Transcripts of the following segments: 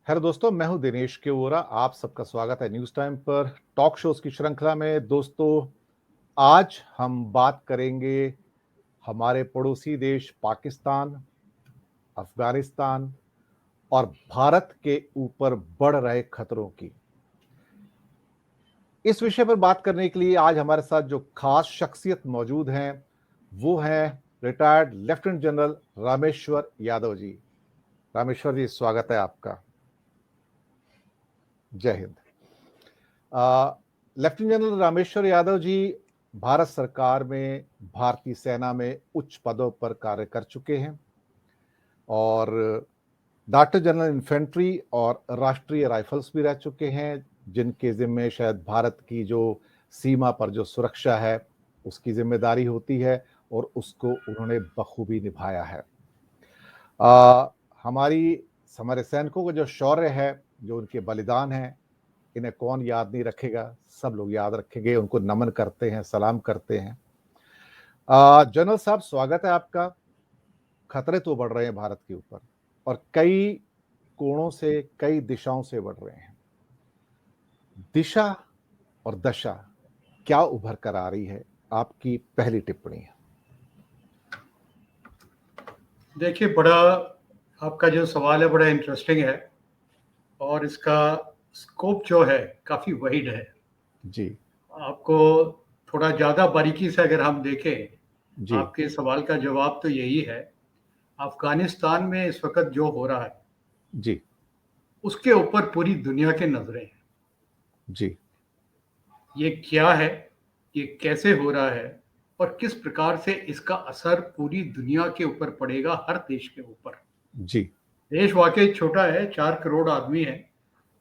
Hello दोस्तों, मैं हूं दिनेश के वोरा। आप सबका स्वागत है न्यूज टाइम पर टॉक शोज की श्रृंखला में। दोस्तों, आज हम बात करेंगे हमारे पड़ोसी देश पाकिस्तान, अफगानिस्तान और भारत के ऊपर बढ़ रहे खतरों की। इस विषय पर बात करने के लिए आज हमारे साथ जो खास शख्सियत मौजूद हैं वो हैं retired lieutenant general Rameshwar Yadav ji. Rameshwar ji, स्वागत है आपका। जय हिंद। लेफ्टिनेंट जनरल रामेश्वर यादव जी भारत सरकार में भारतीय सेना में उच्च पदों पर कार्य कर चुके हैं और डॉक्टर जनरल इन्फेंट्री और राष्ट्रीय राइफल्स भी रह चुके हैं, जिनके जिम्मे शायद भारत की जो सीमा पर जो सुरक्षा है उसकी जिम्मेदारी होती है और उसको उन्होंने बखूबी निभाया है। आ, हमारी हमारे सैनिकों का जो शौर्य है, जो उनके बलिदान है, इन्हें कौन याद नहीं रखेगा। सब लोग याद रखेंगे, उनको नमन करते हैं, सलाम करते हैं। जनरल साहब, स्वागत है आपका। खतरे तो बढ़ रहे हैं भारत के ऊपर और कई कोणों से, कई दिशाओं से बढ़ रहे हैं। दिशा और दशा क्या उभर कर आ रही है? आपकी पहली टिप्पणी है। देखिए, बड़ा आपका जो सवाल है बड़ा इंटरेस्टिंग है और इसका स्कोप जो है काफ़ी वाइड है। जी आपको थोड़ा ज़्यादा बारीकी से अगर हम देखें, जी आपके सवाल का जवाब तो यही है। अफ़गानिस्तान में इस वक़्त जो हो रहा है, जी उसके ऊपर पूरी दुनिया की नज़रें हैं। जी ये क्या है, ये कैसे हो रहा है और किस प्रकार से इसका असर पूरी दुनिया के ऊपर पड़ेगा, हर देश के ऊपर। जी देश वाक़ई छोटा है, 4 करोड़ आदमी हैं।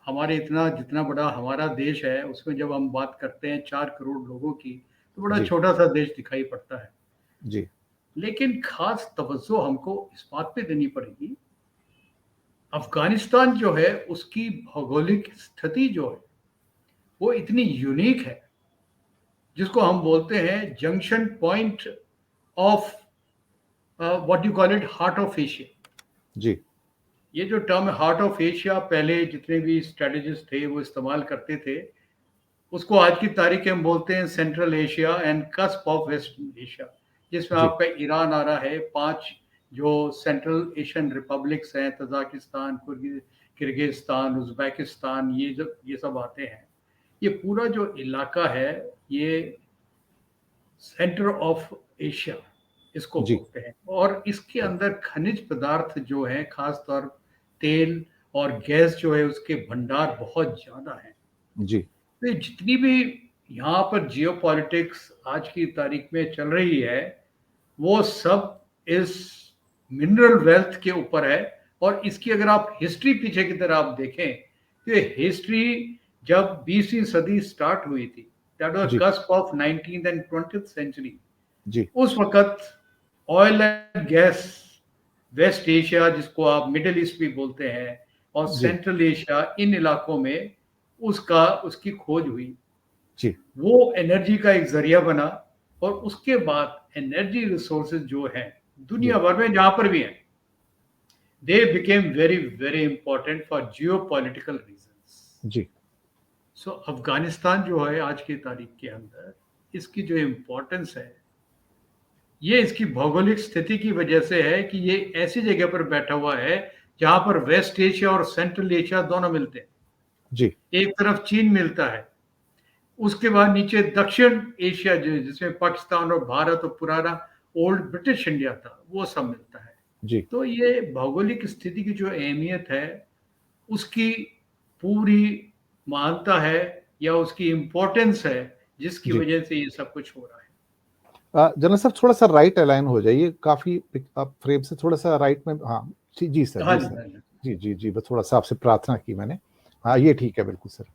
हमारे इतना जितना बड़ा हमारा देश है, उसमें जब हम बात करते हैं 4 करोड़ लोगों की, तो बड़ा जी छोटा-सा देश दिखाई पड़ता है। जी लेकिन ख़ास तवज्जो हमको इस बात पे देनी पड़ेगी, अफ़गानिस्तान जो है, उसकी भौगोलिक स्थिति जो है, वो इतनी यूनिक है, जिसको हम बोलते हैं junction point of what you call it heart of Asia. जी ये जो टर्म है हार्ट ऑफ एशिया, पहले जितने भी स्ट्रेटेजिस्ट थे, वो इस्तेमाल करते थे। उसको आज की तारीख में हम बोलते हैं Central Asia and cusp of West Asia, जिसमें जी आपका ईरान आ रहा है, 5 जो सेंट्रल एशियन रिपब्लिक्स हैं, तजाकिस्तान, किर्गिस्तान, उज़्बेकिस्तान, ये सब आते हैं। ये पूरा जो इलाका है, ये सेंटर ऑफ एशिया इसको जी बोलते हैं। और इसके अंदर खनिज पदार्थ जो हैं, खास तौर तेल और गैस जो है, उसके भंडार बहुत ज़्यादा हैं। जी तो ये जितनी भी यहाँ पर जियोपॉलिटिक्स आज की तारीख में चल रही है, वो सब इस मिनरल वेल्थ के ऊपर है। और इसकी अगर आप हिस्ट्री पीछे की तरह आप देखें, तो ये हिस्ट्री जब 20वीं सदी स्टार्ट हुई थी, that was the cusp of 19th and 20th century. जी उस वक़्त oil and gas, West Asia जिसको आप मिडल ईस्ट भी बोलते हैं, और जी सेंट्रल एशिया, इन इलाकों में उसकी खोज हुई। जी वो एनर्जी का एक ज़रिया बना और उसके बाद एनर्जी रिसोर्सेज जो हैं, दुनिया जी भर में जहाँ पर भी हैं, they became very, very important for geopolitical reasons. जी सो अफ़गानिस्तान जो है आज की तारीख के अंदर, इसकी जो इम्पोर्टेंस है, ये इसकी भौगोलिक स्थिति की वजह से है कि ये ऐसी जगह पर बैठा हुआ है जहाँ पर वेस्ट एशिया और सेंट्रल एशिया दोनों मिलते हैं। जी एक तरफ चीन मिलता है, उसके बाद नीचे दक्षिण एशिया जो जिसमें पाकिस्तान और भारत और पुराना ओल्ड ब्रिटिश इंडिया था, वो सब मिलता है। जी तो ये भौगोलिक स्थिति की जो अहमियत है, उसकी पूरी मानता है या उसकी इम्पोर्टेंस है, जिसकी जी वजह से ये सब कुछ हो रहा है। जनरल साहब, थोड़ा सा राइट अलाइन हो जाइए, काफी आप फ्रेम से थोड़ा सा राइट में। हाँ जी जी सर, हाँ जी जी, सर। हाँ जी। जी जी जी, बस थोड़ा सा आपसे प्रार्थना की मैंने। हाँ, ये ठीक है, बिल्कुल सर।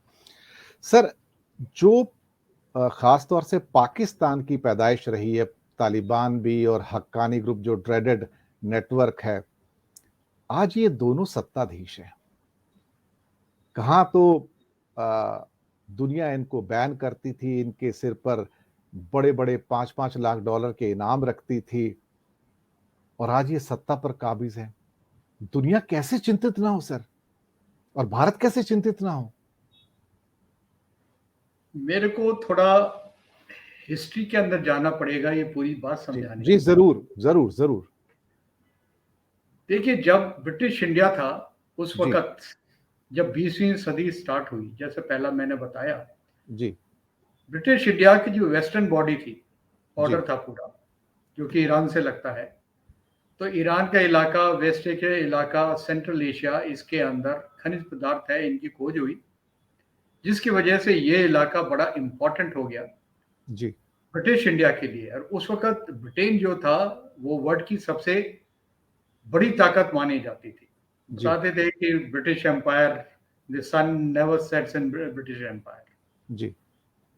सर, जो खास तौर से पाकिस्तान की पैदाइश रही है, तालिबान भी और हक्कानी ग्रुप जो ड्रेडेड नेटवर्क है, आज ये दोनों सत्ताधीश हैं। कहाँ तो दुनिया इनको बैन करती थी, इनके सिर पर बड़े बड़े 5-5 लाख डॉलर के इनाम रखती थी, और आज ये सत्ता पर काबिज है। दुनिया कैसे चिंतित ना हो सर? और भारत कैसे चिंतित ना हो? मेरे को थोड़ा हिस्ट्री के अंदर जाना पड़ेगा ये पूरी बात जी, समझाने जी, के लिए। ज़रूर, ज़रूर, ज़रूर। देखिए, जब ब्रिटिश इंडिया था, उस जी, वक़्त जब 20वीं सदी स्टार्ट हुई, जैसे पहला मैंने बताया, जी, ब्रिटिश इंडिया की जो वेस्टर्न बॉडी थी, जी, बॉर्डर था पूरा, जो कि ईरान से लगता है। तो ईरान का इलाका, वेस्ट के इलाका, सेंट्रल एशिया, इसके अंदर खनिज पदार्थ है, इनकी खोज हुई, जिसकी वजह से ये इलाका बड़ा इम्पोर्टेंट हो गया जी, ब्रिटिश इंडिया के लिए। और उस वक़्त ब्रिटेन जो था, वो वर्ल्ड की सबसे बड़ी ताकत मानी जाती थी। जी, बताते थे कि British Empire, the sun never sets in British Empire. जी,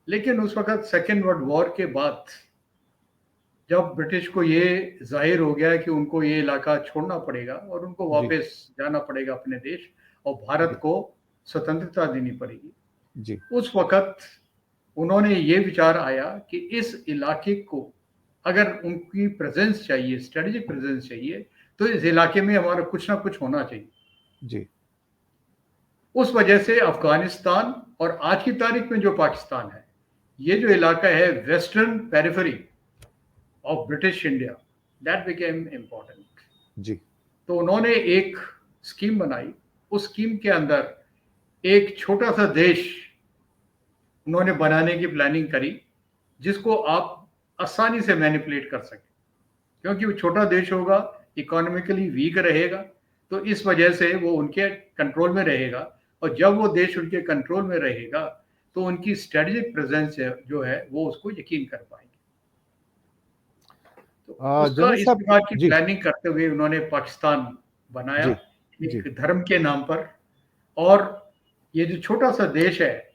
लेकिन उस वक़्त सेकेंड वर्ल्ड वॉर के बाद जब ब्रिटिश को ये ज़ाहिर हो गया कि उनको ये इलाका छोड़ना पड़ेगा और उनको जी, वापस जाना पड़ेगा अपने देश, और भारत जी, को स्वतंत्रता देनी पड़ेगी। जी, उस वक़्त उन्होंने ये विचार आया कि इस इलाके को अगर उनकी प्रेज़ेंस चाहिए, स्ट्रेटेजिक प्रेज़ेंस चाहिए, तो इस इलाके में हमारा कुछ ना कुछ होना चाहिए। जी, उस वजह से अफ़गानिस्तान और आज की तारीख में जो पाकिस्तान है, ये जो इलाका है western periphery of British India, that became important. जी, तो उन्होंने एक स्कीम बनाई। उस स्कीम के अंदर एक छोटा-सा देश उन्होंने बनाने की प्लानिंग करी, जिसको आप आसानी से मैनिपुलेट कर सकें। क्योंकि वो छोटा देश होगा, इकोनॉमिकली वीक रहेगा, तो इस वजह से वो उनके कंट्रोल में रहेगा, और जब वो देश उनके कंट्रोल में रहेगा, तो उनकी स्ट्रेटेजिक प्रेज़ेंस है जो है, वो उसको यकीन कर पाएँगे। तो उसका जनरल इस साहब प्रकार की जी, प्लानिंग करते हुए उन्होंने पाकिस्तान बनाया, जी, जी, एक धर्म के नाम पर। और ये जो छोटा-सा देश है,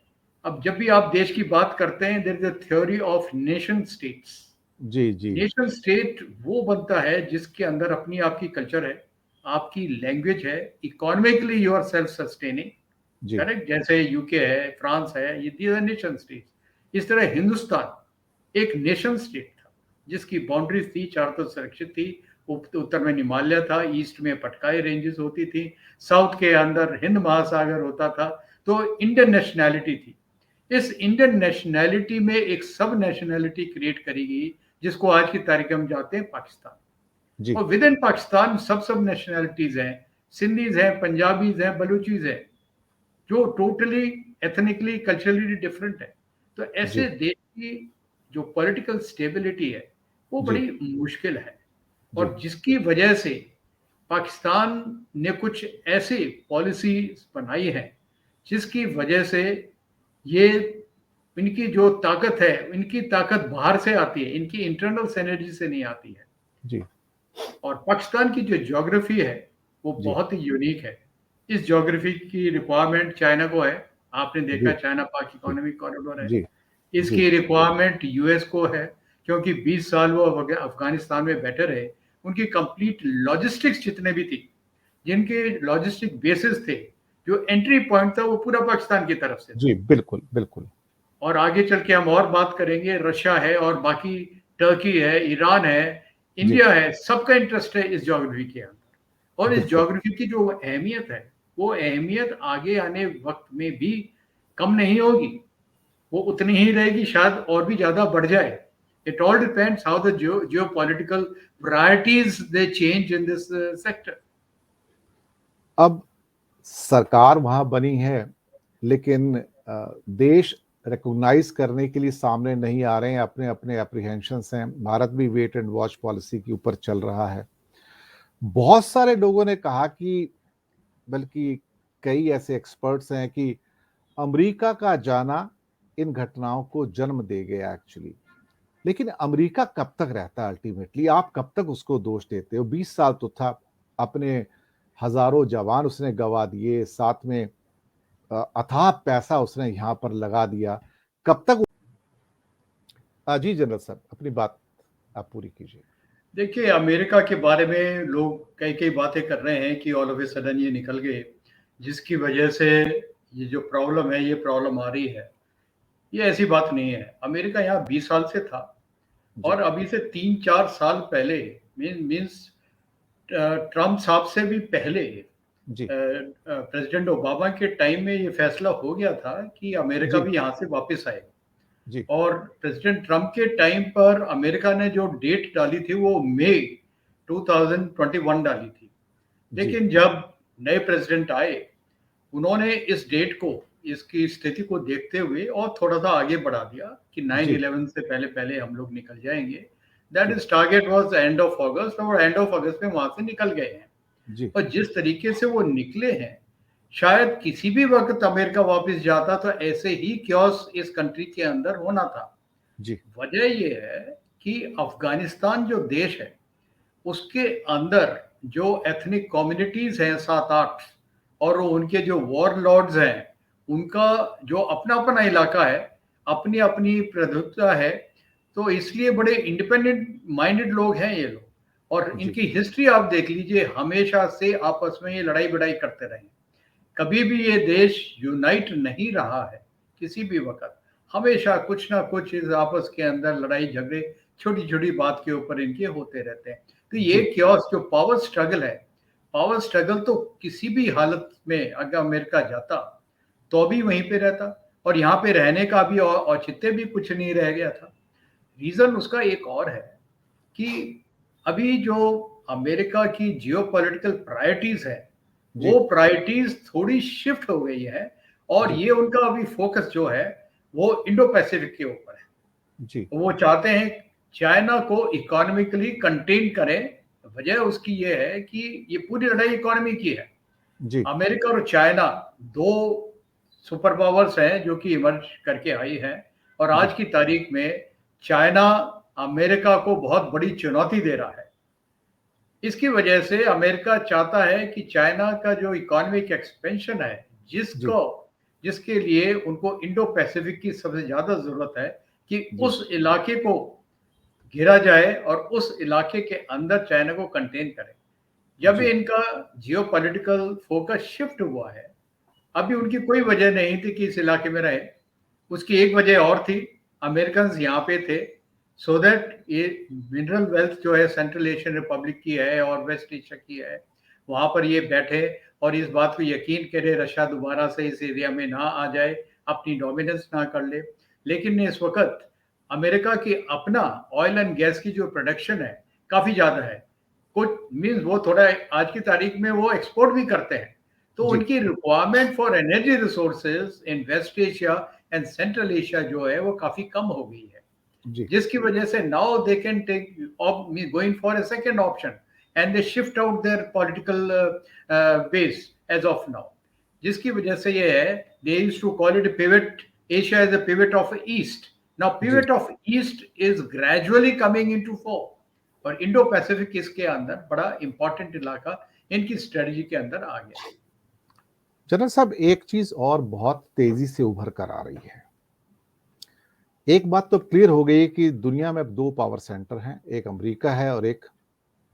अब जब भी आप देश की बात करते हैं, there is a theory of nation states. जी, जी, नेशन स्टेट वो बनता है जिसके अंदर अपनी आपकी कल्चर है, आपकी लैंग्वेज है, economically you are self sustaining, जी, करेक्ट? जैसे यूके है, फ्रांस है, ये दीज़ आर नेशन स्टेट्स। इस तरह हिंदुस्तान एक नेशन स्टेट था, जिसकी बाउंड्रीज़ थी, चारों तरफ सुरक्षित थी। उत्तर में हिमालय था, ईस्ट में पटकाई रेंजेस होती थी, साउथ के अंदर हिंद महासागर होता था, तो इंडियन नेशनैलिटी थी। इस इंडियन नेशनैलिटी में एक सब नेशनैलिटी क्रिएट करी गई, जिसको आज की तारीख में हम जानते हैं पाकिस्तान। जी, और विद इन पाकिस्तान सब नेशनैलिटीज़ हैं, सिंधीज़ हैं, पंजाबीज़ हैं, बलूचीज़ हैं, जो टोटली एथनिकली, कल्चरली डिफरेंट है। तो ऐसे जी, देश की जो पॉलिटिकल स्टेबिलिटी है, वो जी, बड़ी मुश्किल है। जी, और जिसकी वजह से पाकिस्तान ने कुछ ऐसी पॉलिसीज़ बनाई हैं, जिसकी वजह से ये इनकी जो ताकत है, इनकी ताकत बाहर से आती है, इनकी इंटरनल सिनर्जी से नहीं आती है। जी, और पाकिस्तान की जो ज्योग्राफी है, वो जी, बहुत ही यूनिक है। इस ज्योग्राफी की रिक्वायरमेंट चाइना को है। आपने देखा जी, चाइना पाक जी, इकोनॉमिक कॉरिडोर है। जी, जी, इसकी रिक्वायरमेंट यूएस को है, क्योंकि 20 साल वो अफ़गानिस्तान में बैठे रहे। उनकी कंप्लीट लॉजिस्टिक्स जितने भी थी, जिनके लॉजिस्टिक बेसेस थे, जो एंट्री पॉइंट था, वो पूरा पाकिस्तान की तरफ से था। जी, बिल्कुल, बिल्कुल। और आगे चल के हम और बात करेंगे, रशिया है और बाकी टर्की है, ईरान है, जी, इंडिया है, सबका इंटरेस्ट है इस ज्योग्राफी के अंदर। और इस बिल्कुल। ज्योग्राफी की जो अहमियत है, वो अहमियत आगे आने वक़्त में भी कम नहीं होगी, वो उतनी ही रहेगी, शायद और भी ज़्यादा बढ़ जाए। It all depends how the geopolitical priorities they change in this sector. अब सरकार वहाँ बनी है, लेकिन देश रिकॉग्नाइज़ करने के लिए सामने नहीं आ रहे हैं, अपने-अपने एप्रीहेंशन्स हैं। भारत भी वेट एंड वॉच पॉलिसी के ऊपर चल रहा है। बहुत सारे लोगों ने कहा कि बल्कि कई ऐसे एक्सपर्ट्स हैं कि अमेरिका का जाना इन घटनाओं को जन्म दे गया एक्चुअली। लेकिन अमेरिका कब तक रहता है अल्टीमेटली? आप कब तक उसको दोष देते हो? 20 साल तो था, अपने हज़ारों जवान उसने गँवा दिए, साथ में अथाह पैसा उसने यहाँ पर लगा दिया। कब तक जी जनरल साहब, अपनी बात आप पूरी कीजिए। देखिए, अमेरिका के बारे में लोग कई-कई बातें कर रहे हैं कि ऑल ऑफ अ सडन ये निकल गए, जिसकी वजह से ये जो प्रॉब्लम है, ये प्रॉब्लम आ रही है। ये ऐसी बात नहीं है। अमेरिका यहाँ 20 साल से था, जी, और अभी से 3-4 साल पहले मीन्स ट्रम्प साहब से भी पहले जी, प्रेसिडेंट ओबामा के टाइम में ये फैसला हो गया था कि अमेरिका जी, भी यहाँ से वापस आएगा। जी, और प्रेसिडेंट ट्रम्प के टाइम पर अमेरिका ने जो डेट डाली थी वो मई 2021 डाली थी। जी, लेकिन जब नए प्रेसिडेंट आए, उन्होंने इस डेट को, इसकी स्थिति को देखते हुए और थोड़ा सा आगे बढ़ा दिया कि जी, 9/11 से पहले पहले हम लोग निकल जाएंगे। दैट जी, is target was end of अगस्त, और एंड ऑफ अगस्त में वहां से निकल गए हैं। जी, और जिस तरीके से वो निकले हैं, शायद किसी भी वक्त अमेरिका वापस जाता तो ऐसे ही क्योस इस कंट्री के अंदर होना था। जी, वजह ये है कि अफगानिस्तान जो देश है, उसके अंदर जो एथनिक कम्युनिटीज हैं 7-8, और उनके जो वॉर लॉर्ड्स हैं, उनका जो अपना अपना इलाका है, अपनी अपनी प्रभुत्व है। तो इसलिए बड़े इंडिपेंडेंट माइंडेड लोग हैं ये लोग। और जी, इनकी हिस्ट्री आप देख लीजिए, हमेशा से आपस में ये लड़ाई बड़ाई करते रहे। कभी भी ये देश यूनाइट नहीं रहा है किसी भी वक्त। हमेशा कुछ ना कुछ इस आपस के अंदर लड़ाई झगड़े छोटी छोटी बात के ऊपर इनके होते रहते हैं। तो ये जी, क्योस जो पावर स्ट्रगल है, पावर स्ट्रगल तो किसी भी हालत में अगर अमेरिका जाता तो भी वहीं पे रहता, और यहाँ पे रहने का भी औचित्य भी कुछ नहीं रह गया था। रीजन उसका एक और है कि अभी जो अमेरिका की जियोपॉलिटिकल प्रायोरिटीज है, जी, वो प्रायोरिटीज थोड़ी शिफ्ट हो गई है। और जी, ये उनका अभी फोकस जो है वो इंडो पैसिफिक के ऊपर है। जी, वो चाहते हैं चाइना को इकोनॉमिकली कंटेन करें। वजह उसकी ये है कि ये पूरी लड़ाई इकोनॉमी की है। जी, अमेरिका और चाइना दो सुपर पावर्स हैं जो कि इमर्ज करके आई हैं। और आज जी, की तारीख में चाइना अमेरिका को बहुत बड़ी चुनौती दे रहा है। इसकी वजह से अमेरिका चाहता है कि चाइना का जो इकोनॉमिक एक्सपेंशन है, जी, जिसको जिसके लिए उनको इंडो पैसिफिक की सबसे ज्यादा जरूरत है, कि जी, उस इलाके को घेरा जाए और उस इलाके के अंदर चाइना को कंटेन करे। जब जी, इनका जियोपॉलिटिकल फोकस शिफ्ट हुआ है, अभी उनकी कोई वजह नहीं थी कि इस इलाके में रहे। उसकी एक वजह और थी, अमेरिकन यहाँ पे थे सो दैट ये मिनरल वेल्थ जो है सेंट्रल एशियन रिपब्लिक की है और वेस्ट एशिया की है, वहाँ पर ये बैठे और इस बात को यकीन करे रशिया दोबारा से इस एरिया में ना आ जाए, अपनी डोमिनेंस ना कर ले। लेकिन इस वक्त अमेरिका की अपना ऑयल एंड गैस की जो प्रोडक्शन है काफ़ी ज़्यादा है। कुछ मीन्स वो थोड़ा आज की तारीख में वो एक्सपोर्ट भी करते हैं। तो जी, उनकी requirement for energy resources in West Asia and Central Asia जो है वो काफ़ी कम हो गई है। जी, जिसकी वजह से now they can take going for a second option, and they shift out their political base as of now. जिसकी वजह से ये है, they used to call it pivot, Asia is a pivot of East. Now जी। Pivot of East is gradually coming into fore, और Indo Pacific इसके अंदर बड़ा इंपॉर्टेंट इलाका इनकी स्ट्रेटजी के अंदर आ गया। जनरल साहब, एक चीज और बहुत तेजी से उभर कर आ रही है। एक बात तो क्लियर हो गई कि दुनिया में अब दो पावर सेंटर हैं, एक अमेरिका है और एक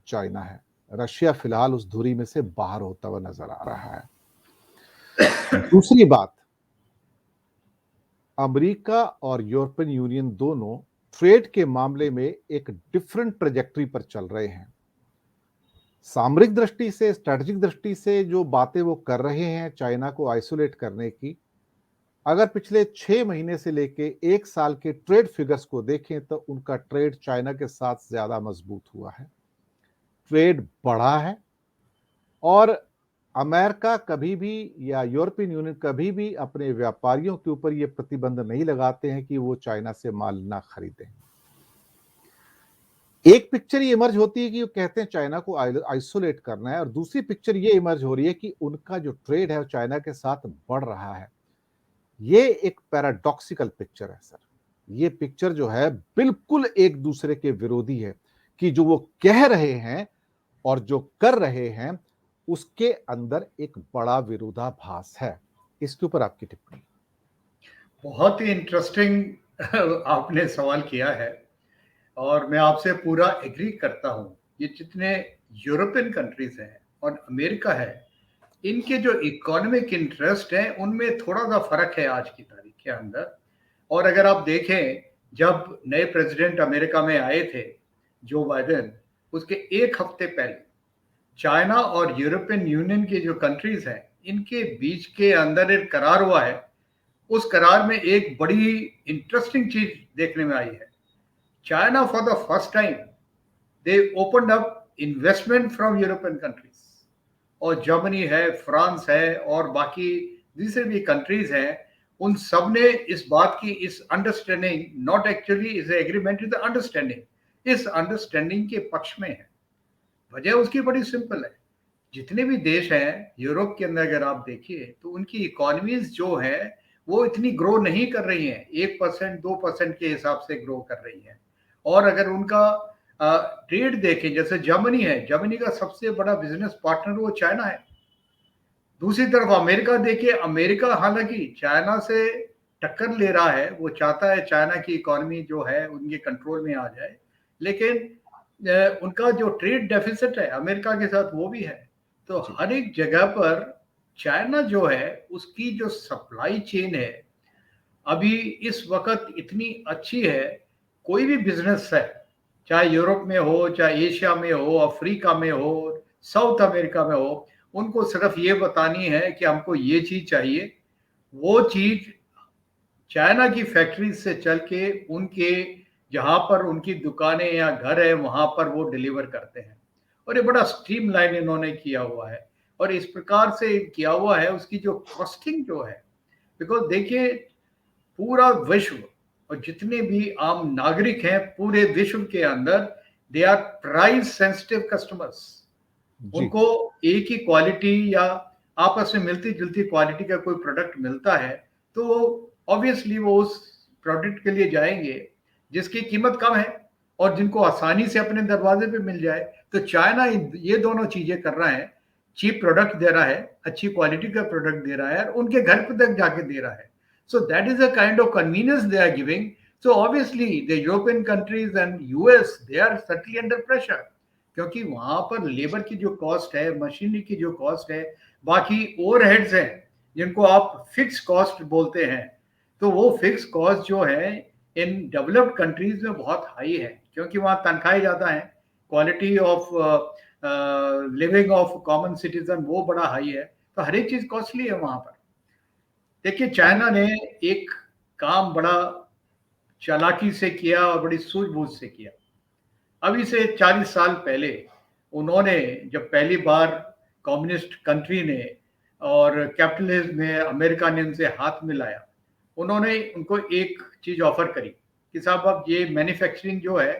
चाइना है। रशिया फिलहाल उस धुरी में से बाहर होता हुआ नजर आ रहा है। दूसरी बात, अमेरिका और यूरोपियन यूनियन दोनों ट्रेड के मामले में एक डिफरेंट ट्रेजेक्टरी पर चल रहे हैं। सामरिक दृष्टि से, स्ट्रेटेजिक दृष्टि से जो बातें वो कर रहे हैं चाइना को आइसोलेट करने की, अगर पिछले 6 महीने से लेके 1 साल के ट्रेड फिगर्स को देखें तो उनका ट्रेड चाइना के साथ ज्यादा मजबूत हुआ है, ट्रेड बढ़ा है। और अमेरिका कभी भी या यूरोपियन यूनियन कभी भी अपने व्यापारियों के ऊपर ये प्रतिबंध नहीं लगाते हैं कि वो चाइना से माल ना खरीदें। एक पिक्चर ये इमर्ज होती है कि वो कहते हैं चाइना को आइसोलेट करना है, और दूसरी पिक्चर ये इमर्ज हो रही है कि उनका जो ट्रेड है वो चाइना के साथ बढ़ रहा है। ये एक पैराडॉक्सिकल पिक्चर है सर। ये पिक्चर जो है बिल्कुल एक दूसरे के विरोधी है, कि जो वो कह रहे हैं और जो कर रहे हैं उसके अंदर एक बड़ा विरोधाभास है। इसके ऊपर आपकी टिप्पणी। बहुत ही इंटरेस्टिंग आपने सवाल किया है, और मैं आपसे पूरा एग्री करता हूँ। ये जितने यूरोपियन कंट्रीज हैं और अमेरिका है, इनके जो इकोनॉमिक इंटरेस्ट हैं उनमें थोड़ा सा फर्क है आज की तारीख के अंदर। और अगर आप देखें, जब नए प्रेसिडेंट अमेरिका में आए थे जो बाइडेन, उसके एक हफ्ते पहले चाइना और यूरोपियन यूनियन के जो कंट्रीज हैं, इनके बीच के अंदर एक करार हुआ है। उस करार में एक बड़ी इंटरेस्टिंग चीज देखने में आई है। China for the first time they opened up investment from European countries, और जर्मनी है, फ्रांस है और बाकी दूसरे भी कंट्रीज हैं, उन सब ने इस बात की, इस understanding, not actually is agreement, is understanding, इस अंडरस्टैंडिंग के पक्ष में है। वजह उसकी बड़ी सिंपल है। जितने भी देश हैं यूरोप के अंदर, अगर आप देखिए तो उनकी इकोनॉमीज जो है वो इतनी ग्रो नहीं कर रही हैं, 1% 2% के हिसाब से ग्रो कर रही हैं। और अगर उनका ट्रेड देखें, जैसे जर्मनी है, जर्मनी का सबसे बड़ा बिजनेस पार्टनर वो चाइना है। दूसरी तरफ अमेरिका देखिए, अमेरिका हालांकि चाइना से टक्कर ले रहा है, वो चाहता है चाइना की इकोनॉमी जो है उनके कंट्रोल में आ जाए, लेकिन उनका जो ट्रेड डेफिसिट है अमेरिका के साथ वो भी है। तो जी, हर एक जगह पर चाइना जो है उसकी जो सप्लाई चेन है अभी इस वक्त इतनी अच्छी है। कोई भी बिजनेस है, चाहे यूरोप में हो, चाहे एशिया में हो, अफ्रीका में हो, साउथ अमेरिका में हो, उनको सिर्फ ये बतानी है कि हमको ये चीज चाहिए, वो चीज चाइना की फैक्ट्री से चल के उनके जहां पर उनकी दुकानें या घर है वहां पर वो डिलीवर करते हैं। और ये बड़ा स्ट्रीमलाइन इन्होंने किया हुआ है, और इस प्रकार से किया हुआ है उसकी जो कॉस्टिंग जो है, बिकॉज देखिए पूरा विश्व और जितने भी आम नागरिक हैं पूरे विश्व के अंदर, they are price sensitive customers. जी, उनको एक ही क्वालिटी या आपस में मिलती जुलती क्वालिटी का कोई प्रोडक्ट मिलता है तो ऑब्वियसली वो उस प्रोडक्ट के लिए जाएंगे जिसकी कीमत कम है और जिनको आसानी से अपने दरवाजे पे मिल जाए। तो चाइना ये दोनों चीजें कर रहा है, चीप प्रोडक्ट दे रहा है, अच्छी क्वालिटी का प्रोडक्ट दे रहा है और उनके घर पे तक जाके दे रहा है। So that is a kind of convenience they are giving. So obviously the European countries and US they are certainly under pressure, क्योंकि वहां पर लेबर की जो कॉस्ट है, मशीनरी की जो कॉस्ट है, बाकी ओवरहेड्स हैं जिनको आप फिक्स कॉस्ट बोलते हैं, तो वो फिक्स कॉस्ट जो है इन डेवलप्ड कंट्रीज में बहुत हाई है, क्योंकि वहां तनख्वाहें ज्यादा है, quality of living of common citizen वो बड़ा हाई है, तो हर एक चीज कॉस्टली है वहां पर। देखिए चाइना ने एक काम बड़ा चालाकी से किया और बड़ी सूझबूझ से किया। अभी से 40 साल पहले उन्होंने, जब पहली बार कम्युनिस्ट कंट्री ने और कैपिटलिज्म में अमेरिका ने उनसे हाथ मिलाया, उन्होंने उनको एक चीज ऑफर करी कि साहब अब ये मैन्युफैक्चरिंग जो है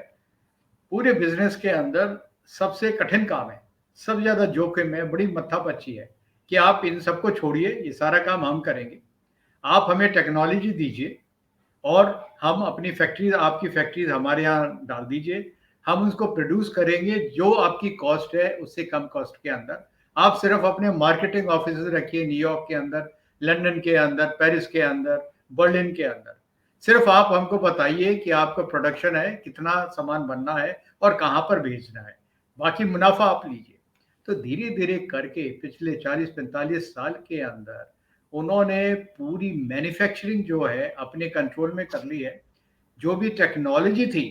पूरे बिजनेस के अंदर सबसे कठिन काम है, सबसे ज्यादा जोखिम है, बड़ी मत्थापच्ची है, कि आप इन सबको छोड़िए, ये सारा काम हम करेंगे, आप हमें टेक्नोलॉजी दीजिए और हम अपनी फैक्ट्रीज, आपकी फैक्ट्रीज हमारे यहाँ डाल दीजिए, हम उसको प्रोड्यूस करेंगे जो आपकी कॉस्ट है उससे कम कॉस्ट के अंदर। आप सिर्फ अपने मार्केटिंग ऑफिस रखिए न्यूयॉर्क के अंदर, लंदन के अंदर, पेरिस के अंदर, बर्लिन के अंदर। सिर्फ आप हमको बताइए कि आपका प्रोडक्शन है, कितना सामान बनना है और कहाँ पर भेजना है, बाकी मुनाफा आप लीजिए। तो धीरे धीरे करके पिछले 40-45 साल के अंदर उन्होंने पूरी मैन्युफैक्चरिंग जो है अपने कंट्रोल में कर ली है। जो भी टेक्नोलॉजी थी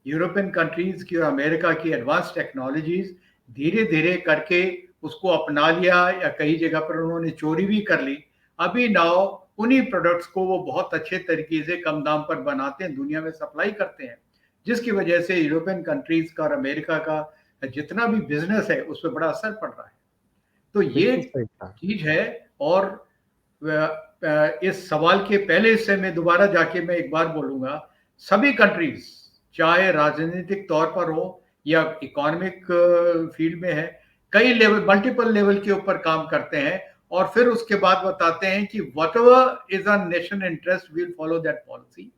यूरोपियन कंट्रीज की और अमेरिका की एडवांस टेक्नोलॉजीज, धीरे धीरे करके उसको अपना लिया या कई जगह पर उन्होंने चोरी भी कर ली। अभी नाउ उन्हीं प्रोडक्ट्स को वो बहुत अच्छे तरीके से कम दाम पर बनाते हैं, दुनिया में सप्लाई करते हैं, जिसकी वजह से यूरोपियन कंट्रीज का और अमेरिका का जितना भी बिजनेस है उस पर बड़ा असर पड़ रहा है। तो ये बिल्कुल सही कहा। चीज है। और इस सवाल के पहले हिस्से में दोबारा जाके मैं एक बार बोलूंगा, सभी कंट्रीज चाहे राजनीतिक तौर पर हो या इकोनॉमिक फील्ड में है, कई लेवल, मल्टीपल लेवल के ऊपर काम करते हैं और फिर उसके बाद बताते हैं कि what ever is a nation interest will follow that policy.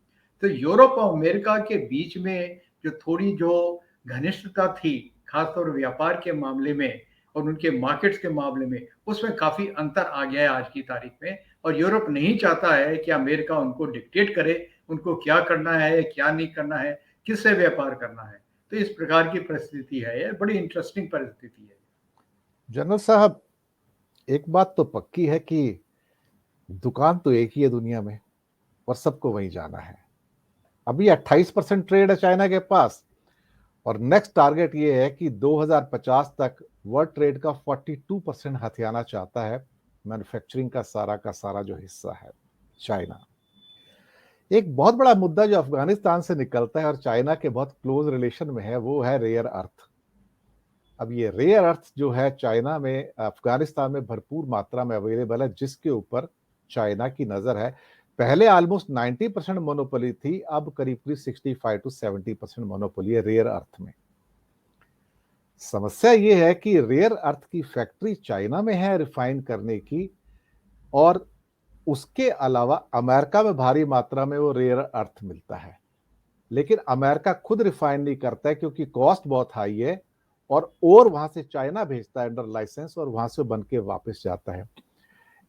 तो यूरोप और अमेरिका के बीच में जो थोड़ी जो घनिष्ठता थी, खासतौर व्यापार के मामले में और उनके मार्केट्स के मामले में, उसमें काफी अंतर आ गया है आज की तारीख में। और यूरोप नहीं चाहता है कि अमेरिका उनको डिक्टेट करे, उनको क्या करना है क्या नहीं करना है, किससे व्यापार करना है। तो इस प्रकार की परिस्थिति है, ये बड़ी इंटरेस्टिंग परिस्थिति है। जनरल साहब, एक बात तो पक्की है कि दुकान तो एक ही है दुनिया में और सबको वहीं जाना है। अभी 28% ट्रेड है चाइना के पास और नेक्स्ट टारगेट ये है कि 2050 तक वर्ल्ड ट्रेड का 42% हथियाना चाहता है मैन्युफैक्चरिंग का सारा जो हिस्सा है चाइना। एक बहुत बड़ा मुद्दा जो अफगानिस्तान से निकलता है और चाइना के बहुत क्लोज रिलेशन में है वो है रेयर अर्थ। अब ये रेयर अर्थ जो है चाइना में अफगानिस्तान में भरपूर मात्रा में अवेलेबल है, जिसके ऊपर चाइना की नजर है। पहले ऑलमोस्ट 90% मोनोपोली थी, अब करीब करीब 65 to 70% मोनोपोली है रेयर अर्थ में। समस्या ये है कि रेयर अर्थ की फैक्ट्री चाइना में है रिफाइन करने की, और उसके अलावा अमेरिका में भारी मात्रा में वो रेयर अर्थ मिलता है, लेकिन अमेरिका खुद रिफाइन नहीं करता है क्योंकि कॉस्ट बहुत हाई है, और वहां से चाइना भेजता है अंडर लाइसेंस, और वहां से बन के वापस जाता है।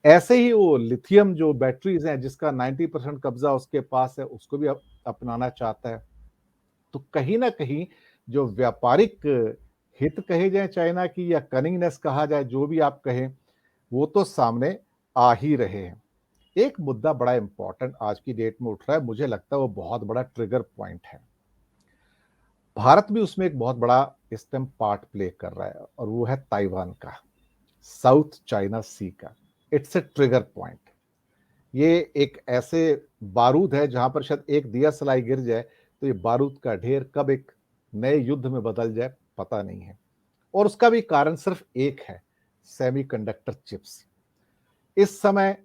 ऐसे ही वो लिथियम जो बैटरीज हैं जिसका 90% कब्जा उसके पास है, उसको भी अपनाना चाहता है। तो कहीं ना कहीं जो व्यापारिक हित कहे जाए चाइना की, या कनिंगनेस कहा जाए, जो भी आप कहें, वो तो सामने आ ही रहे हैं। एक मुद्दा बड़ा इंपॉर्टेंट आज की डेट में उठ रहा है, मुझे लगता है वो बहुत बड़ा ट्रिगर पॉइंट है। भारत भी उसमें एक बहुत बड़ा इस टाइम पार्ट प्ले कर रहा है, और वो है ताइवान का, साउथ चाइना सी का। It's a trigger point. ये एक ऐसे बारूद है जहां पर शायद एक दिया सलाई गिर जाए तो ये बारूद का ढेर कब एक नए युद्ध में बदल जाए पता नहीं है। और उसका भी कारण सिर्फ एक है, सेमीकंडक्टर चिप्स। इस समय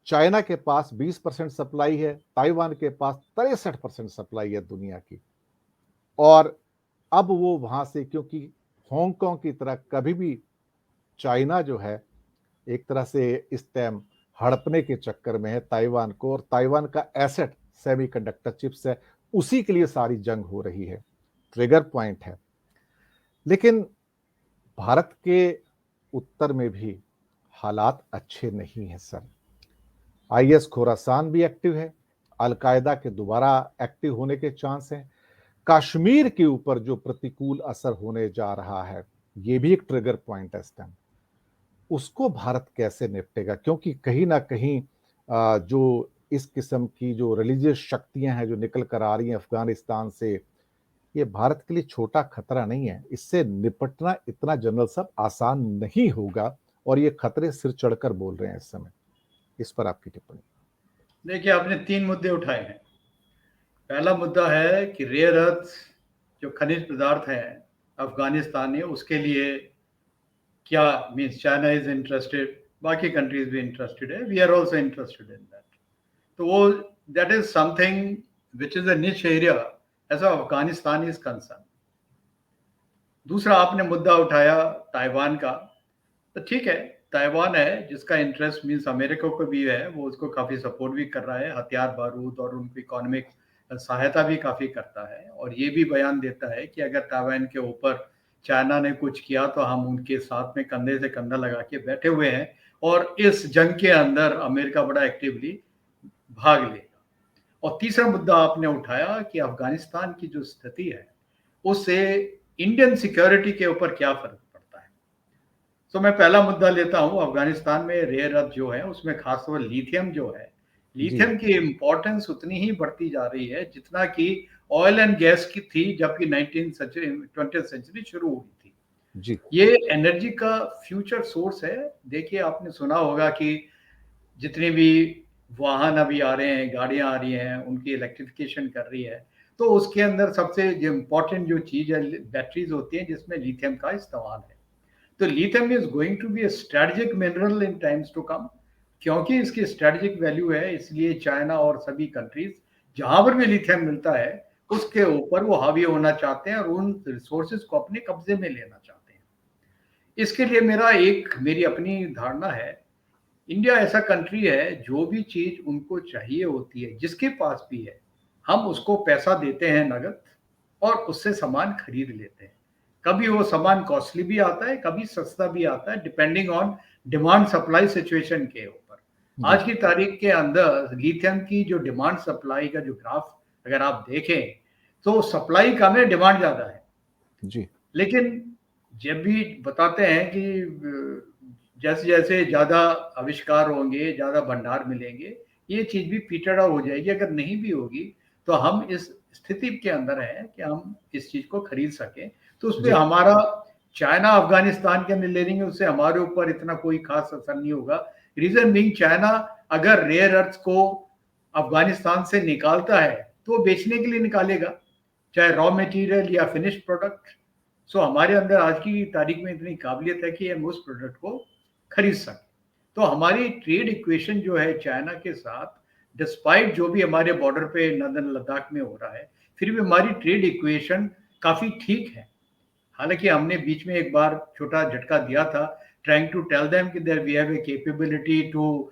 चाइना के पास 20% सप्लाई है, ताइवान के पास 63% सप्लाई है दुनिया की। और अब वो वहां से, क्योंकि हांगकांग की तरह कभी भी चाइना जो है एक तरह से इस टाइम हड़पने के चक्कर में है ताइवान को, और ताइवान का एसेट सेमीकंडक्टर चिप्स है, उसी के लिए सारी जंग हो रही है। ट्रिगर पॉइंट है। लेकिन भारत के उत्तर में भी हालात अच्छे नहीं हैं सर। आईएस खोरासान भी एक्टिव है, अलकायदा के दोबारा एक्टिव होने के चांस हैं। कश्मीर के ऊपर जो प्रतिकूल असर होने जा रहा है, ये भी एक ट्रिगर पॉइंट है इस टाइम। उसको भारत कैसे निपटेगा, क्योंकि कहीं ना कहीं जो इस किस्म की जो रिलीजियस शक्तियां हैं जो निकल कर आ रही हैं अफगानिस्तान से, ये भारत के लिए छोटा खतरा नहीं है। इससे निपटना इतना जनरल साहब आसान नहीं होगा, और ये खतरे सिर चढ़कर बोल रहे हैं इस समय। इस पर आपकी टिप्पणी। देखिए, आपने 3 मुद्दे उठाए हैं। पहला मुद्दा है कि रेयर अर्थ जो खनिज पदार्थ हैं अफ़गानिस्तान में, उसके लिए क्या मीन्स चाइना इज़ इंटरेस्टेड, बाकी कंट्रीज़ भी इंटरेस्टेड है, we are also interested in that. तो वो that is something which is a niche area as far Afghanistan is concerned. दूसरा आपने मुद्दा उठाया ताइवान का। तो ठीक है, ताइवान है जिसका इंटरेस्ट मीन्स अमेरिका को भी है, वो उसको काफ़ी सपोर्ट भी कर रहा है, हथियार बारूद और उनको इकोनॉमिक सहायता भी काफ़ी करता है, और ये भी बयान देता है कि अगर ताइवान के ऊपर चाइना ने कुछ किया तो हम उनके साथ में कंधे से कंधा लगा के बैठे हुए हैं, और इस जंग के अंदर अमेरिका बड़ा एक्टिवली भाग लेगा। और तीसरा मुद्दा आपने उठाया कि अफगानिस्तान की जो स्थिति है उससे इंडियन सिक्योरिटी के ऊपर क्या फर्क पड़ता है। तो मैं पहला मुद्दा लेता हूं, अफगानिस्तान में रेयर अर्थ जो है उसमें खासतौर लिथियम जो है, जी लिथियम की इंपॉर्टेंस उतनी ही बढ़ती जा रही है जितना कि ऑयल एंड गैस की थी जबकि 20th सेंचुरी शुरू हुई थी। जी ये एनर्जी का फ्यूचर सोर्स है। देखिए, आपने सुना होगा कि जितने भी वाहन अभी आ रहे हैं, गाड़ियां आ रही हैं, उनकी इलेक्ट्रिफिकेशन कर रही है, तो उसके अंदर सबसे जो इम्पोर्टेंट जो चीज़ है बैटरीज होती हैं जिसमें लिथियम का इस्तेमाल है। तो lithium is going to be a strategic mineral in times to come, क्योंकि इसकी स्ट्रेटेजिक वैल्यू है, इसलिए चाइना और सभी कंट्रीज जहां पर भी लिथियम मिलता है उसके ऊपर वो हावी होना चाहते हैं और उन रिसोर्सेज को अपने कब्जे में लेना चाहते हैं। इसके लिए मेरी अपनी धारणा है, इंडिया ऐसा कंट्री है जो भी चीज उनको चाहिए होती है जिसके पास भी है, हम उसको पैसा देते हैं नगद और उससे सामान खरीद लेते हैं। कभी वो सामान कॉस्टली भी आता है, कभी सस्ता भी आता है, depending on demand supply situation के ऊपर। जी आज की तारीख के अंदर लिथियम की जो डिमांड सप्लाई का जो ग्राफ अगर आप देखें तो सप्लाई कम है, डिमांड ज्यादा है। जी लेकिन जब भी बताते हैं कि जैसे-जैसे ज़्यादा आविष्कार होंगे, ज़्यादा भंडार मिलेंगे, ये चीज़ भी पीटर्ड आउट हो जाएगी। अगर नहीं भी होगी, तो हम इस स्थिति के अंदर है कि हम इस चीज को खरीद सकें। तो उसमें जी। हमारा चाइना अफगानिस्तान के अंदर ले लेंगे, उससे हमारे ऊपर इतना कोई खास असर नहीं होगा। रीजन बीइंग, चाइना अगर रेयर अर्थ को अफगानिस्तान से निकालता है तो वो बेचने के लिए निकालेगा, चाहे रॉ मटेरियल या फिनिश्ड प्रोडक्ट। सो हमारे अंदर आज की तारीख में इतनी काबिलियत है कि हम उस प्रोडक्ट को खरीद सकें। तो हमारी ट्रेड इक्वेशन जो है चाइना के साथ, डिस्पाइट जो भी हमारे बॉर्डर पे नॉर्दर्न लद्दाख में हो रहा है, फिर भी हमारी ट्रेड इक्वेशन काफी ठीक है। हालांकि हमने बीच में एक बार छोटा झटका दिया था, ट्राइंग टू टेल देम कि there we have a capability to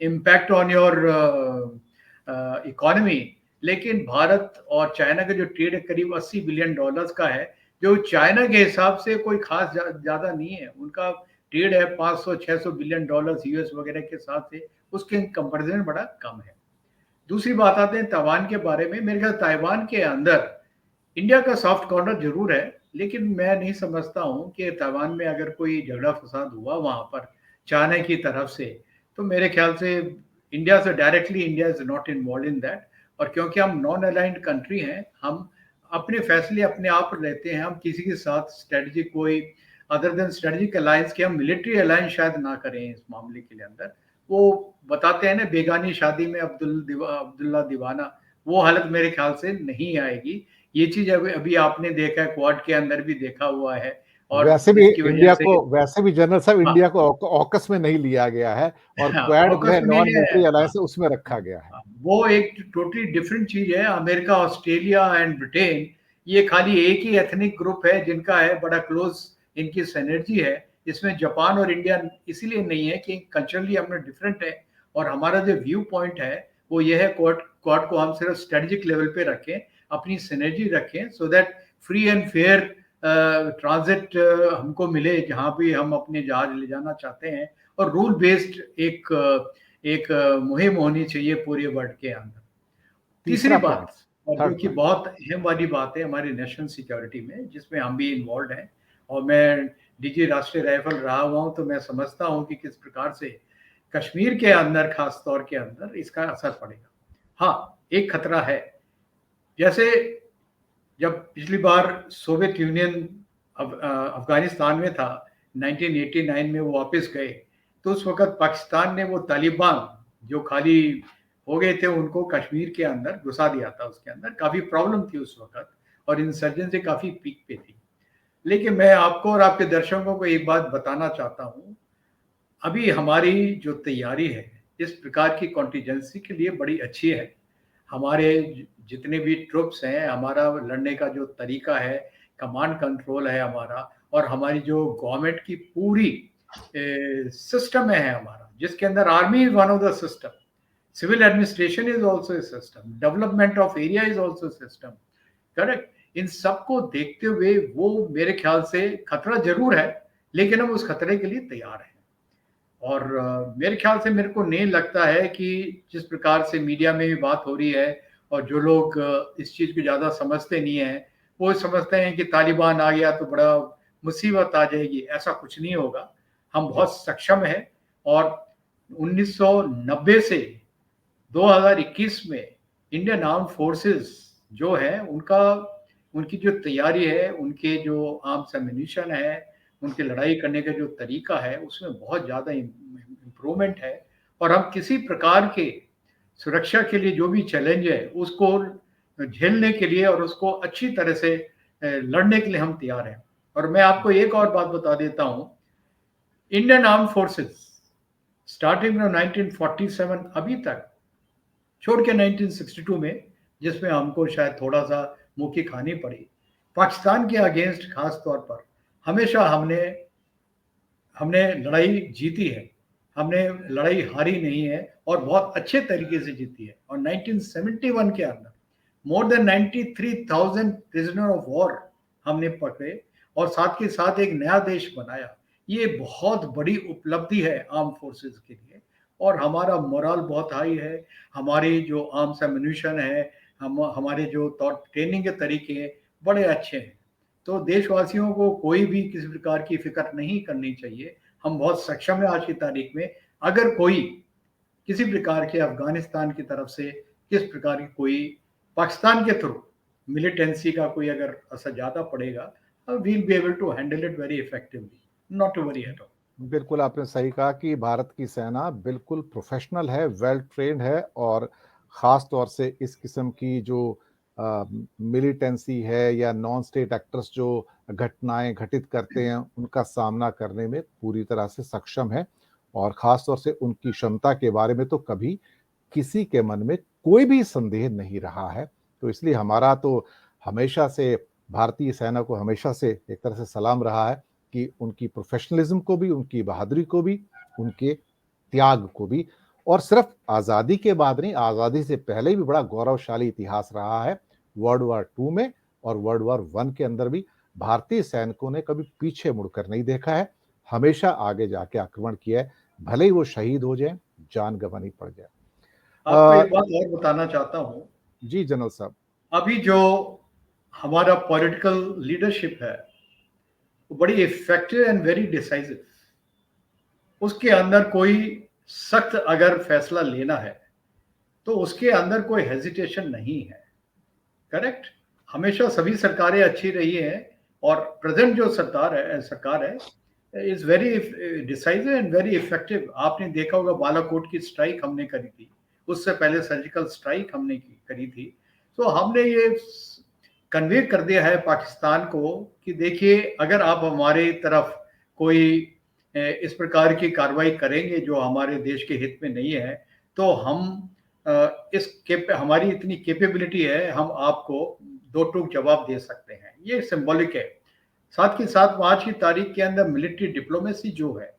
impact on your economy. लेकिन भारत और चाइना का जो ट्रेड है करीब $80 बिलियन का है, जो चाइना के हिसाब से कोई खास ज्यादा नहीं है। उनका ट्रेड है 500-600 बिलियन डॉलर यूएस वगैरह के साथ है, उसके कंपैरिजन बड़ा कम है। दूसरी बात आते हैं ताइवान के बारे में। मेरे ख्याल ताइवान के अंदर इंडिया का सॉफ्ट कॉर्नर जरूर है, लेकिन मैं नहीं समझता हूं कि ताइवान में अगर कोई झगड़ा फसाद हुआ वहां पर चाइना की तरफ से, तो मेरे ख्याल से इंडिया से directly India is not involve in that. और क्योंकि हम नॉन अलाइंड कंट्री हैं, हम अपने फैसले अपने आप लेते हैं। हम किसी के साथ स्ट्रेटजिक कोई अदर देन स्ट्रेटजिक अलायंस के, हम मिलिट्री अलायंस शायद ना करें इस मामले के लिए अंदर। वो बताते हैं ना, बेगानी शादी में अब्दुल्ला दीवाना, वो हालत मेरे ख्याल से नहीं आएगी। ये चीज अभी आपने देखा है, क्वाड के अंदर भी देखा हुआ है। और वैसे भी जिसकी वजह इंडिया से को, वैसे भी जनरल साहब, हाँ, इंडिया को ऑकस में नहीं लिया गया है, और हाँ, क्वाड जो ऑकस है में नहीं नॉन लिया है। मिलिट्री हाँ, अलायंस है, उसमें रखा गया है। हाँ, वो एक टोटली डिफरेंट चीज है। अमेरिका, ऑस्ट्रेलिया एंड ब्रिटेन, ये खाली एक ही एथनिक ग्रुप है जिनका है बड़ा क्लोज, इनकी सिनर्जी है। इसमें जापान और इंडिया इसीलिए नहीं है कि कल्चरली हम डिफरेंट है, और हमारा जो व्यू पॉइंट है वो ये है, क्वाड को हम सिर्फ स्ट्रेटेजिक लेवल पे रखें, अपनी सिनर्जी रखें, so that free and fair transit हमको मिले जहां भी हम अपने जहाज ले जाना चाहते हैं। और रूल बेस्ड एक मुहिम होनी चाहिए पूरे वर्ल्ड के अंदर। तीसरी तीसरा पॉइंट, बात, और जो थर्ड कि पॉइंट। बहुत अहम वाली बात है हमारी नेशनल सिक्योरिटी में, जिसमें हम भी इन्वॉल्व हैं, और मैं डीजी राष्ट्रीय राइफल रहा हुआ हूं, तो मैं समझता हूं कि किस प्रकार से कश्मीर के अंदर, खास तौर के अंदर इसका असर पड़ेगा। हाँ, एक खतरा है। जैसे जब पिछली बार सोवियत यूनियन अफगानिस्तान में था, 1989 में वो वापस गए, तो उस वक्त पाकिस्तान ने वो तालिबान जो खाली हो गए थे उनको कश्मीर के अंदर घुसा दिया था। उसके अंदर काफी प्रॉब्लम थी उस वक्त, और इंसर्जेंसी काफी पीक पे थी। लेकिन मैं आपको और आपके दर्शकों को एक बात बताना चाहता हूँ, अभी हमारी जो तैयारी है इस प्रकार की कॉन्टीजेंसी के लिए बड़ी अच्छी है। हमारे जितने भी ट्रुप्स हैं, हमारा लड़ने का जो तरीका है, कमांड कंट्रोल है हमारा, और हमारी जो गवर्नमेंट की पूरी सिस्टम है हमारा, जिसके अंदर army is one of the system, civil administration is also a system, development of area is also system, correct. इन सबको देखते हुए वो मेरे ख्याल से खतरा जरूर है, लेकिन हम उस खतरे के लिए तैयार हैं। और मेरे ख्याल से मेरे को नहीं लगता है कि जिस प्रकार से मीडिया में भी बात हो रही है, और जो लोग इस चीज़ को ज़्यादा समझते नहीं हैं, वो समझते हैं कि तालिबान आ गया तो बड़ा मुसीबत आ जाएगी। ऐसा कुछ नहीं होगा। हम जी। बहुत सक्षम हैं, और 1990 से 2021 में इंडियन आर्म फोर्सेस जो है उनका, उनकी जो तैयारी है, उनके जो आर्म्स एम्युनिशन है, उनके लड़ाई करने का जो तरीका है, उसमें बहुत ज़्यादा इम्प्रूवमेंट है। और हम किसी प्रकार के सुरक्षा के लिए जो भी चैलेंज है उसको झेलने के लिए और उसको अच्छी तरह से लड़ने के लिए हम तैयार हैं। और मैं आपको एक और बात बता देता हूं, Indian arm forces starting from 1947 अभी तक, छोड़ के 1962 में, जिसमें हमको शायद थोड़ा सा मुंह की खानी पड़ी, पाकिस्तान के अगेंस्ट खास तौर पर हमेशा हमने हमने लड़ाई जीती है। हमने लड़ाई हारी नहीं है, और बहुत अच्छे तरीके से जीती है। और 1971 के अंदर more than 93,000 prisoner of war हमने पकड़े, और साथ के साथ एक नया देश बनाया। ये बहुत बड़ी उपलब्धि है आर्म फोर्सेस के लिए, और हमारा मोरल बहुत हाई है। हमारे जो आर्म्स एम्युनिशन है, हमारे जो ट्रेनिंग के तरीके हैं, बड़े अच्छे हैं। तो देशवासियों को कोई भी किसी प्रकार की फिक्र नहीं करनी चाहिए। हम बहुत सक्षम है आज की तारीख में। अगर कोई किसी प्रकार के अफगानिस्तान की तरफ से किस प्रकार की कोई पाकिस्तान के थ्रू मिलिटेंसी का कोई अगर असर ज़्यादा पड़ेगा, we'll be able to handle it very effectively, not to worry at all. बिल्कुल आपने सही कहा कि भारत की सेना बिल्कुल प्रोफेशनल है, वेल ट्रेन्ड है और ख़ास तौर से इस किस्म की जो मिलिटेंसी है या नॉन स्टेट एक्टर्स जो घटनाएँ घटित करते हैं, उनका सामना करने में पूरी तरह से सक्षम है और ख़ास तौर से उनकी क्षमता के बारे में तो कभी किसी के मन में कोई भी संदेह नहीं रहा है। तो इसलिए हमारा तो हमेशा से भारतीय सेना को हमेशा से एक तरह से सलाम रहा है कि उनकी प्रोफ़ेशनलिज़्म को भी, उनकी बहादुरी को भी, उनके त्याग को भी और सिर्फ़ आज़ादी के बाद नहीं, आज़ादी से पहले भी बड़ा गौरवशाली इतिहास रहा है। वर्ल्ड वॉर 2 में और वर्ल्ड वॉर 1 के अंदर भी भारतीय सैनिकों ने कभी पीछे मुड़कर नहीं देखा है, हमेशा आगे जाके आक्रमण किया है, भले ही वो शहीद हो जाएँ, जान गँवानी पड़ जाए। आपको अ, एक बात और बताना चाहता हूँ, जी जनरल साहब। अभी जो हमारा पॉलिटिकल लीडरशिप है, वो बड़ी इफेक्टिव एंड वेरी डिसाइसिव। उसके अंदर कोई सख्त अगर फैसला लेना है, तो उसके अंदर कोई हेजिटेशन नहीं है। करेक्ट? हमेशा सभी सरकारें अच्छी रही हैं और प्रेजेंट जो सरकार है is very decisive and very effective. आपने देखा होगा बालाकोट की स्ट्राइक हमने करी थी, उससे पहले सर्जिकल स्ट्राइक हमने करी थी। तो हमने ये कन्वे कर दिया है पाकिस्तान को कि देखिए, अगर आप हमारे तरफ कोई इस प्रकार की कार्रवाई करेंगे जो हमारे देश के हित में नहीं है, तो हम हमारी इतनी कैपेबिलिटी है, हम आपको दो टूक जवाब दे सकते हैं। ये सिंबॉलिक है। साथ के साथ आज की तारीख के अंदर मिलिट्री डिप्लोमेसी जो है,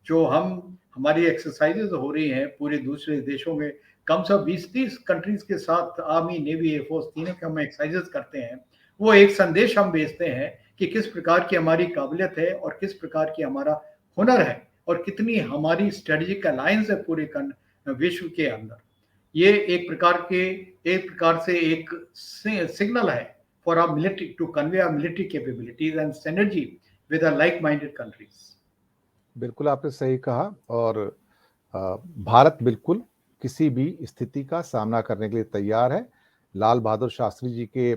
जो हमारी एक्सरसाइजेज हो रही हैं पूरे दूसरे देशों में, कम से कम 20-30 कंट्रीज के साथ आर्मी, नेवी, एयरफोर्स तीनों के हम एक्सरसाइजेज करते हैं। वो एक संदेश हम भेजते हैं कि किस प्रकार की हमारी काबिलियत है और किस प्रकार की हमारा हुनर है और कितनी हमारी स्ट्रेटेजिक अलायंस है पूरे विश्व के अंदर। ये एक प्रकार से एक सिग्नल है for our military to convey our military capabilities and synergy with our like-minded countries. बिल्कुल आपने सही कहा और भारत बिल्कुल किसी भी स्थिति का सामना करने के लिए तैयार है। लाल बहादुर शास्त्री जी के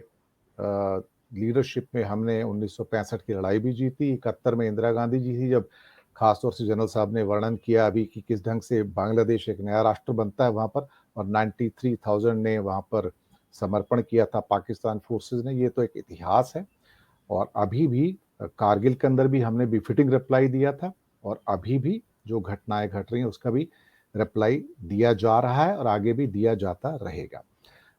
लीडरशिप में हमने 1965 की लड़ाई भी जीती, 71 में इंदिरा गांधी जी थी जब खासतौर से जनरल साहब ने वर्णन किया अभी कि किस ढंग से बांग्लादेश एक नया राष्ट्र बनता है वहाँ पर और 93,000 ने वहाँ पर समर्पण किया था पाकिस्तान फोर्सेस ने, ये तो एक इतिहास है। और अभी भी कारगिल के अंदर भी हमने बिफिटिंग रिप्लाई दिया था और अभी भी जो घटनाएं घट रही हैं उसका भी रिप्लाई दिया जा रहा है और आगे भी दिया जाता रहेगा।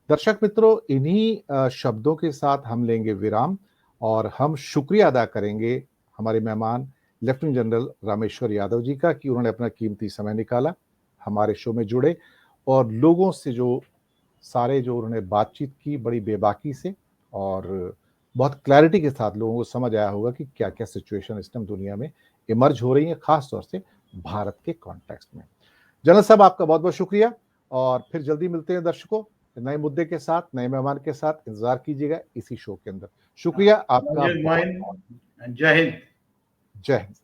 दर्शक मित्रों, इन्हीं शब्दों के साथ हम लेंगे विराम और हम शुक्रिया अदा करेंगे हमारे मेहमान लेफ्टिनेंट जनरल रामेश्वर यादव जी का कि उन्होंने अपना कीमती समय निकाला, हमारे शो में जुड़े और लोगों से जो उन्होंने बातचीत की बड़ी बेबाकी से और बहुत क्लैरिटी के साथ लोगों को समझ आया होगा कि क्या-क्या सिचुएशन इस टाइम दुनिया में इमर्ज हो रही है, खास तौर से भारत के कॉन्टेक्स्ट में। जनरल साहब आपका बहुत-बहुत शुक्रिया और फिर जल्दी मिलते हैं दर्शकों, नए मुद्दे के साथ, नए मेहमान के साथ इंतज़ार कीजिएगा इसी शो के अंदर। शुक्रिया आपका बहुत-बहुत। जय हिंद। जय हिंद।